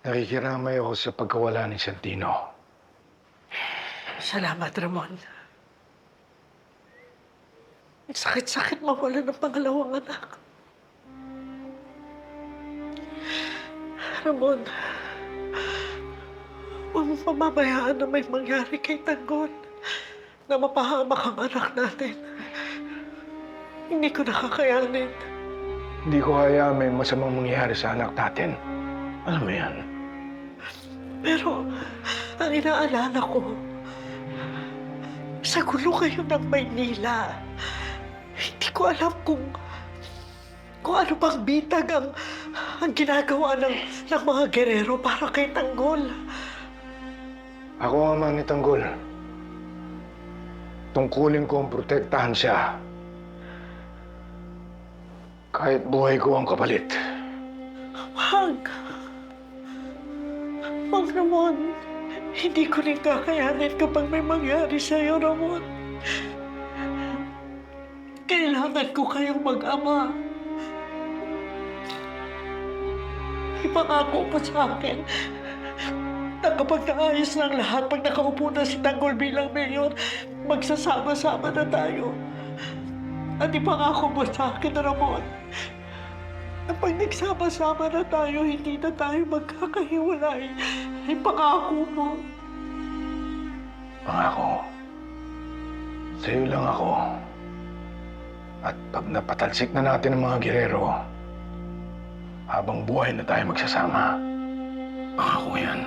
Nakikiramay ako sa pagkawala ni Santino. Salamat, Ramon. Ang sakit-sakit mawala ng pangalawang anak. Ramon, huwag mo pamamayaan na may mangyari kay Tanggol na mapahamak ang anak natin. Hindi ko nakakayanin. Hindi ko kaya may masamang mangyayari sa anak natin. Alam mo yan? Pero ang inaalala ko, sa gulo kayo ng Maynila. Hindi ko alam kung ano bang bitag ang ginagawa ng mga gerero para kay Tanggol. Ako ang ama ni Tanggol. Tungkulin ko ang protektahan siya. Kahit buhay ko ang kapalit. Wag! Wag, Ramon. Hindi ko rin kakayanin kapag may mangyari sa'yo, Ramon. Kailangan ko kayong mag-ama. Ipangako mo sa akin na kapag naayos ng lahat, pag nakaupo na si Tanggol bilang mayor, magsasama-sama na tayo. At ipangako mo sa akin, Ramon, na pag nagsama-sama na tayo, hindi na tayo magkakahiwalay. Ipangako mo. Pangako. Sa'yo lang ako. At pag napatalsik na natin ang mga gerero, habang buhay na tayo magsasama. Pangako yan.